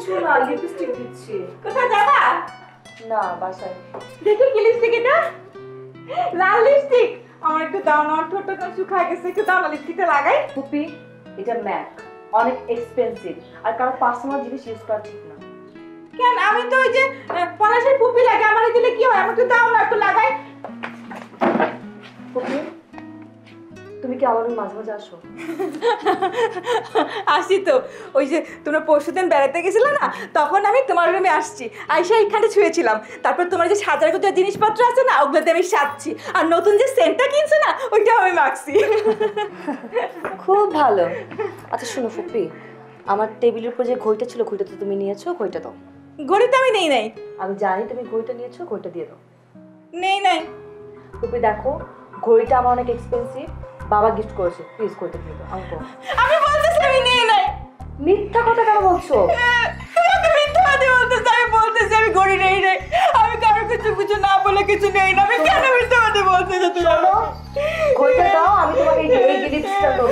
কিছু না, লিপস্টিক দিচ্ছি। কোথায় যাবা? না, বাসায়। দেখি কি লিপস্টিক এটা? লাল লিপস্টিক। আমার একটু দাও না, আমার ঠোঁটটা তো শুকায় গেছে, একটু দাও না, লিপস্টিকটা লাগাই। ফুপি, এটা ম্যাক, অনেক এক্সপেন্সিভ, আর কারো পার্সোনাল জিনিস ইউজ করা ঠিক না। কেন? আমি তো ওই যে পলাশের পুপি লাগে, আমারে দিলে কি হয়? আমাকে দাও না, একটু লাগাই। ফুপি, তুমি কি আমার মাঝে মাঝে আসো? আসি তো। ওই যে তোমরা পরশুদিন বেড়াতে গেছিলে না, তখন আমি তোমার রুমে আসছি, আইসা এখানে শুয়েছিলাম। তারপর তোমার যে সাজার গোজা জিনিসপত্র আছে না, ওগুলোতে আমি সাজছি। আর নতুন যে সেন্টটা কিনছো না, ওইটাও আমি মাখছি। খুব ভালো। আচ্ছা শোনো ফুপি, আমার টেবিলের উপর যে ঘড়িটা ছিল, ঘড়িটা তো তুমি নিয়েছো, ঘড়িটা দাও। ঘড়িটা আমি নেই নাই। আমি জানি তুমি ঘড়িটা নিয়েছো, ঘড়িটা দিয়ে দাও। নেই নাই। ফুপি দেখো, ঘড়িটা আমার অনেক এক্সপেন্সিভ, বাবা গিফট করেছে, প্লিজ ঘড়িটা দিয়ে দাও। আমি বলতেছি আমি নেই নাই। মিথ্যা কথা কেন বলছো? তুমি মিথ্যা কথা বলতেছো। আমি বলতেছি আমি ঘড়ি নেই নাই। আমি কারো কিছু না বলে কিছু নেই না। আমি কেন মিথ্যা কথা বলতেছো? চলো ঘড়িটা দাও, আমি তোমাকে এই লিপস্টিকটা দেবো।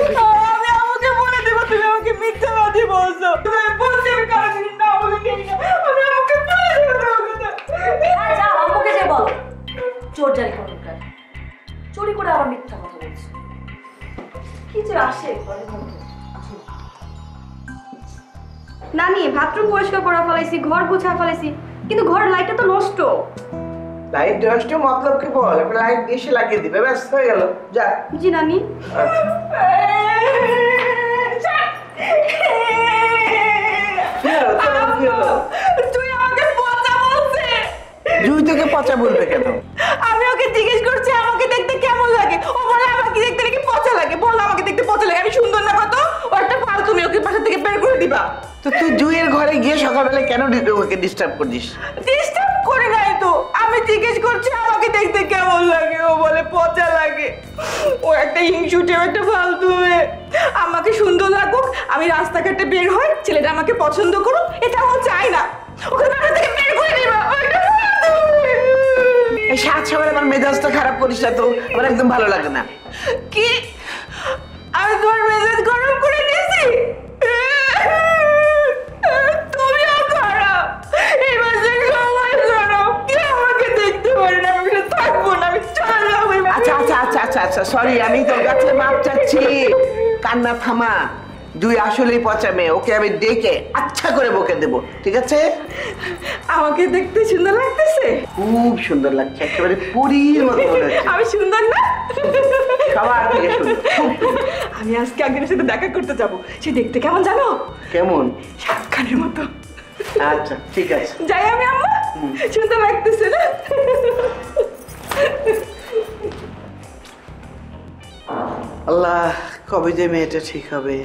আমি আমাকে বলে দেবো তুমি আমাকে মিথ্যা কথা বলছো। তুমি বলছো আমি কারো কিছু না বলে নেই না। আমি আমাকে বলে দেবো তোমাকে। যাও আম্মুকে যে বলো, চোর জানি কোনকার, চুরি করে আবার মিথ্যা কথা বলছো। কি যে আসে ঘরের মধ্যে। নানি, বাথরুম পরিষ্কার করা ফেলাইছি, ঘর গোছা ফেলাইছি, কিন্তু ঘরের লাইটটা তো নষ্ট। লাইট নষ্ট মতলব কি বল? একটা লাইট এসে লাগিয়ে দিবে, ব্যাস হয়ে গেল। যা। জি নানি। তুই আমাকে পচা বলছে। জুই থেকে পচা বলবে কেন? আমি ওকে জিজ্ঞেস করছি আমাকে দেখতে কেমন লাগে, ও বলে আমাকে দেখতে নাকি পচা লাগে। বল আমাকে দেখতে পচা লাগে, আমি সুন্দর না কত? ও একটা ফাল, তুমি ওকে বাসা থেকে বের করে দিবা। তো তুই জুইয়ের ঘরে গিয়ে সকালবেলা কেন ওকে ডিস্টার্ব করছিস? ডিস্টার্ব করে নাই তো, আমি জিজ্ঞেস করছি আমাকে দেখতে কেমন লাগে, ও বলে পচা লাগে। ও একটা হিংসুটে, একটা ফালতু মেয়ে। আমাকে সুন্দর লাগুক, আমি রাস্তাঘাটে বের হই, ছেলেটা আমাকে পছন্দ করুক, এটা ও চায় না। ওকে বাসা থেকে বের করে দিবা। ও একটা ফালতু মেয়ে। এই সাত সকালে আমার মেজাজটা খারাপ করিস না তো, আমার একদম ভালো লাগে না। কি? আমি তোমার মেজাজ গরম করে দিয়েছি? তুমিও খারাপ, এই মাসে সবাই খারাপ। কেউ আমাকে দেখতে পারে না, আমি থাকবো না, আমি চলে যাবো। আচ্ছা সরি, আমি তোর কাছে মাপ চাচ্ছি। কান্না থামা। জুই আসলেই পচা মেয়ে, ওকে আমি ডেকে আচ্ছা করে বকে দেবো, ঠিক আছে? আমাকে দেখতে সুন্দর লাগতেছে? খুব সুন্দর লাগছে, একেবারে পরীর মতো মনে হচ্ছে। আমি সুন্দর না? সবার থেকে সুন্দর, খুব সুন্দর। আমি আজকে একজনের সাথে দেখা করতে যাব। সে দেখতে কেমন জানো? কেমন? শাহরুখ খানের মতো। আচ্ছা ঠিক আছে, যাই আমি আম্মা? সুন্দর লাগতেছে না? আল্লাহ কবে যে মেয়েটা ঠিক হবে।